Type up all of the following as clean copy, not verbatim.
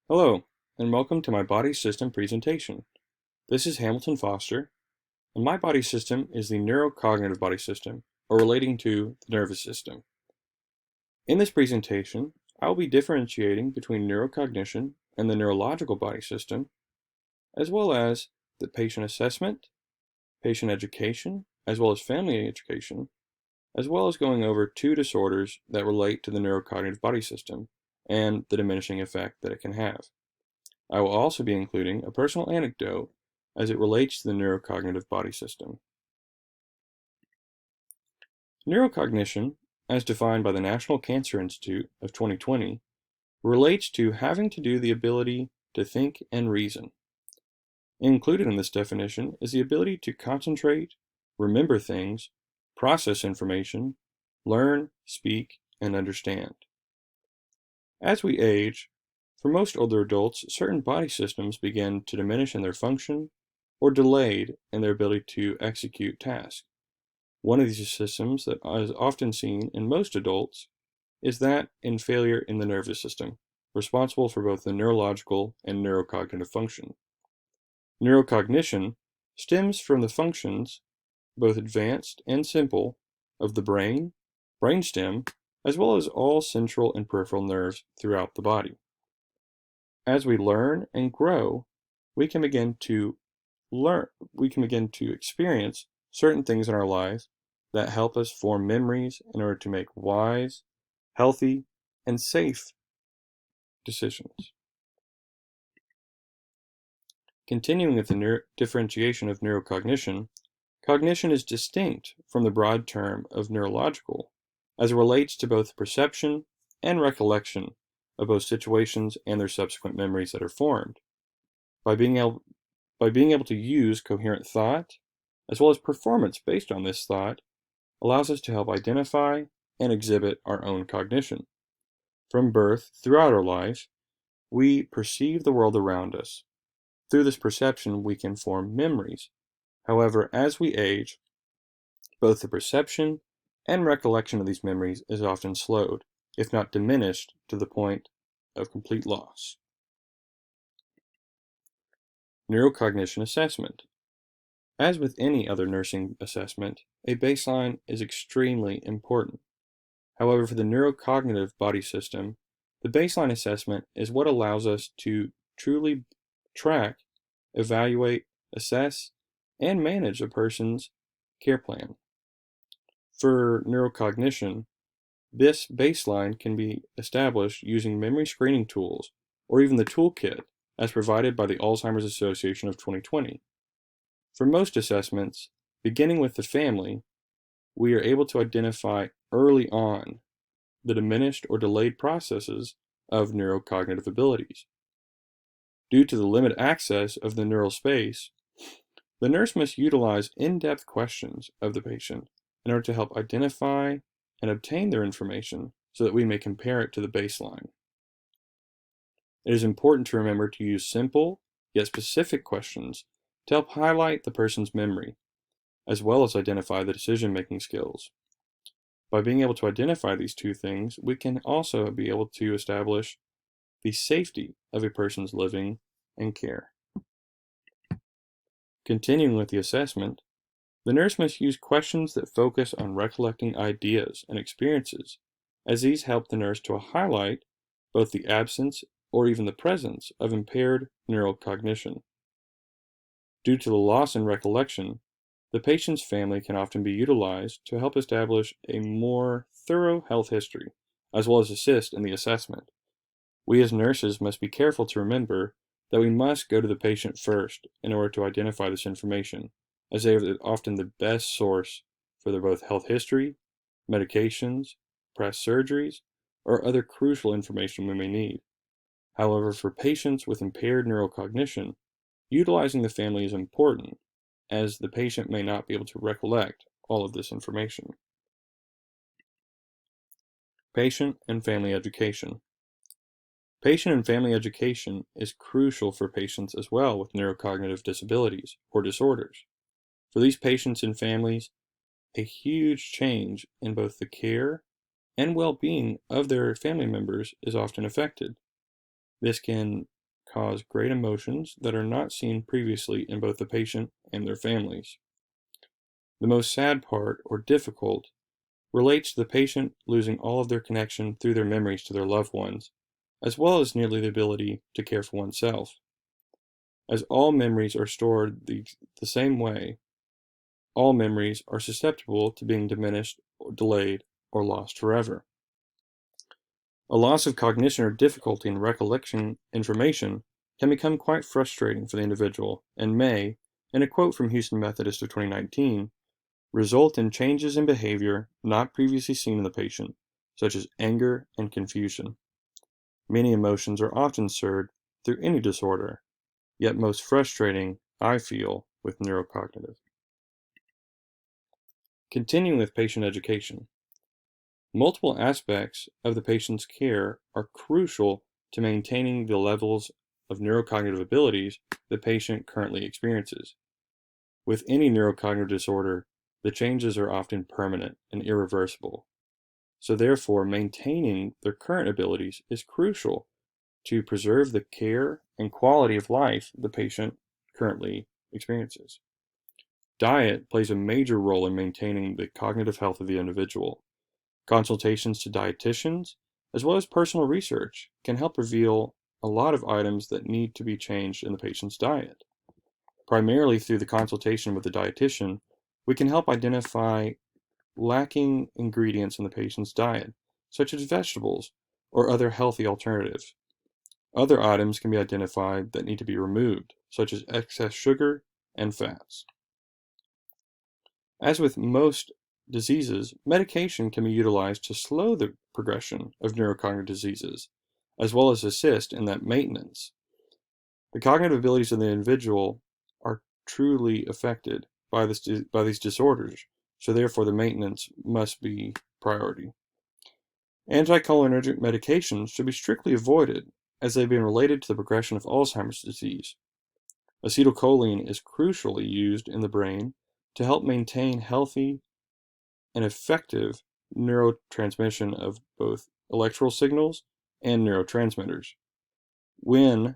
Hello, and welcome to my body system presentation. This is Hamilton Foster, and my body system is the neurocognitive body system, or relating to the nervous system. In this presentation, I will be differentiating between neurocognition and the neurological body system, as well as the patient assessment, patient education, as well as family education, as well as going over two disorders that relate to the neurocognitive body system and the diminishing effect that it can have. I will also be including a personal anecdote as it relates to the neurocognitive body system. Neurocognition, as defined by the National Cancer Institute of 2020, relates to having to do the ability to think and reason. Included in this definition is the ability to concentrate, remember things, process information, learn, speak, and understand. As we age, for most older adults, certain body systems begin to diminish in their function or delayed in their ability to execute tasks. One of these systems that is often seen in most adults is that in failure in the nervous system, responsible for both the neurological and neurocognitive function. Neurocognition stems from the functions, both advanced and simple, of the brain, brainstem, as well as all central and peripheral nerves throughout the body. As we learn and grow, we can begin to experience certain things in our lives that help us form memories in order to make wise, healthy, and safe decisions. Continuing with the differentiation of neurocognition, cognition is distinct from the broad term of neurological as it relates to both perception and recollection of both situations and their subsequent memories that are formed. By being able to use coherent thought, as well as performance based on this thought, allows us to help identify and exhibit our own cognition. From birth throughout our life, we perceive the world around us. Through this perception, we can form memories. However, as we age, both the perception and recollection of these memories is often slowed, if not diminished, to the point of complete loss. Neurocognition assessment. As with any other nursing assessment, a baseline is extremely important. However, for the neurocognitive body system, the baseline assessment is what allows us to truly track, evaluate, assess, and manage a person's care plan. For neurocognition, this baseline can be established using memory screening tools or even the toolkit as provided by the Alzheimer's Association of 2020. For most assessments, beginning with the family, we are able to identify early on the diminished or delayed processes of neurocognitive abilities. Due to the limited access of the neural space, the nurse must utilize in-depth questions of the patient in order to help identify and obtain their information so that we may compare it to the baseline. It is important to remember to use simple yet specific questions to help highlight the person's memory, as well as identify the decision-making skills. By being able to identify these two things, we can also be able to establish the safety of a person's living and care. Continuing with the assessment, the nurse must use questions that focus on recollecting ideas and experiences, as these help the nurse to highlight both the absence or even the presence of impaired neural cognition. Due to the loss in recollection, the patient's family can often be utilized to help establish a more thorough health history, as well as assist in the assessment. We as nurses must be careful to remember that we must go to the patient first in order to identify this information, as they are often the best source for their both health history, medications, past surgeries, or other crucial information we may need. However, for patients with impaired neurocognition, utilizing the family is important, as the patient may not be able to recollect all of this information. Patient and family education. Patient and family education is crucial for patients as well with neurocognitive disabilities or disorders. For these patients and families, a huge change in both the care and well-being of their family members is often affected. This can cause great emotions that are not seen previously in both the patient and their families. The most sad part, or difficult, relates to the patient losing all of their connection through their memories to their loved ones, as well as nearly the ability to care for oneself. As all memories are stored the same way, all memories are susceptible to being diminished, or delayed, or lost forever. A loss of cognition or difficulty in recollecting information can become quite frustrating for the individual and may, in a quote from Houston Methodist of 2019, result in changes in behavior not previously seen in the patient, such as anger and confusion. Many emotions are often shared through any disorder, yet most frustrating, I feel, with neurocognitive. Continuing with patient education. Multiple aspects of the patient's care are crucial to maintaining the levels of neurocognitive abilities the patient currently experiences. With any neurocognitive disorder, the changes are often permanent and irreversible. So therefore, maintaining their current abilities is crucial to preserve the care and quality of life the patient currently experiences. Diet plays a major role in maintaining the cognitive health of the individual. Consultations to dietitians, as well as personal research, can help reveal a lot of items that need to be changed in the patient's diet. Primarily through the consultation with the dietitian, we can help identify lacking ingredients in the patient's diet, such as vegetables or other healthy alternatives. Other items can be identified that need to be removed, such as excess sugar and fats. As with most diseases, medication can be utilized to slow the progression of neurocognitive diseases, as well as assist in that maintenance. The cognitive abilities of the individual are truly affected by these disorders, so therefore the maintenance must be priority. Anticholinergic medications should be strictly avoided, as they've been related to the progression of Alzheimer's disease. Acetylcholine is crucially used in the brain to help maintain healthy and effective neurotransmission of both electrical signals and neurotransmitters. When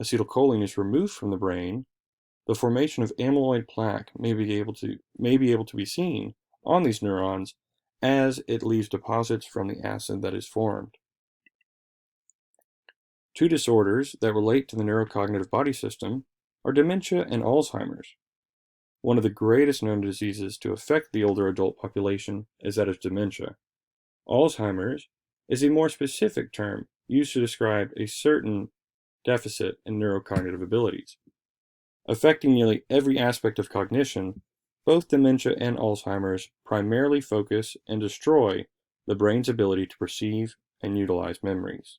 acetylcholine is removed from the brain, the formation of amyloid plaque may be able to be seen on these neurons as it leaves deposits from the acid that is formed. Two disorders that relate to the neurocognitive body system are dementia and Alzheimer's. One of the greatest known diseases to affect the older adult population is that of dementia. Alzheimer's is a more specific term used to describe a certain deficit in neurocognitive abilities. Affecting nearly every aspect of cognition, both dementia and Alzheimer's primarily focus and destroy the brain's ability to perceive and utilize memories.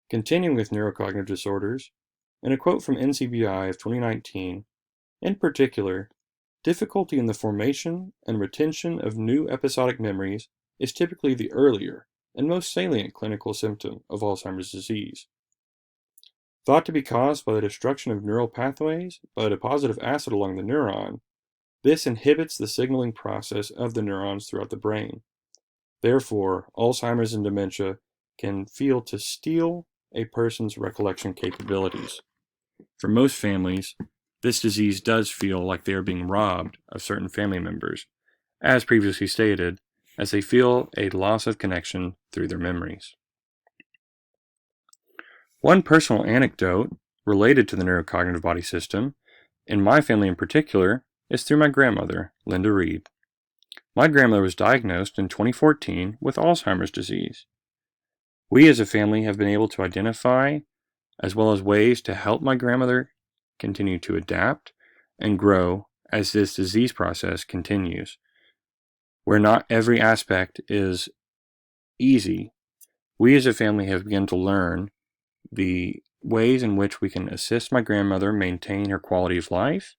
Continuing with neurocognitive disorders, in a quote from NCBI of 2019, in particular, difficulty in the formation and retention of new episodic memories is typically the earlier and most salient clinical symptom of Alzheimer's disease. Thought to be caused by the destruction of neural pathways by a deposit of acid along the neuron, this inhibits the signaling process of the neurons throughout the brain. Therefore, Alzheimer's and dementia can feel to steal a person's recollection capabilities. For most families, this disease does feel like they are being robbed of certain family members, as previously stated, as they feel a loss of connection through their memories. One personal anecdote related to the neurocognitive body system, in my family in particular, is through my grandmother, Linda Reed. My grandmother was diagnosed in 2014 with Alzheimer's disease. We as a family have been able to identify, as well as ways to help my grandmother continue to adapt and grow as this disease process continues. Where not every aspect is easy, we as a family have begun to learn the ways in which we can assist my grandmother maintain her quality of life,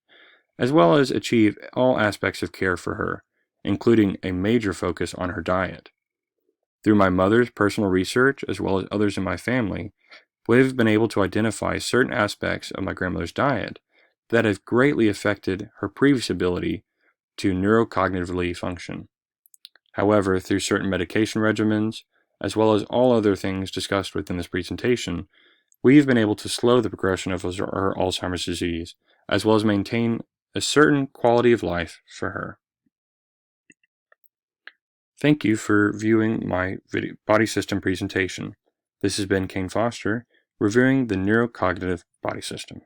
as well as achieve all aspects of care for her, including a major focus on her diet. Through my mother's personal research, as well as others in my family, we've been able to identify certain aspects of my grandmother's diet that have greatly affected her previous ability to neurocognitively function. However, through certain medication regimens, as well as all other things discussed within this presentation, we've been able to slow the progression of her Alzheimer's disease, as well as maintain a certain quality of life for her. Thank you for viewing my body system presentation. This has been Kane Foster, reviewing the neurocognitive body system.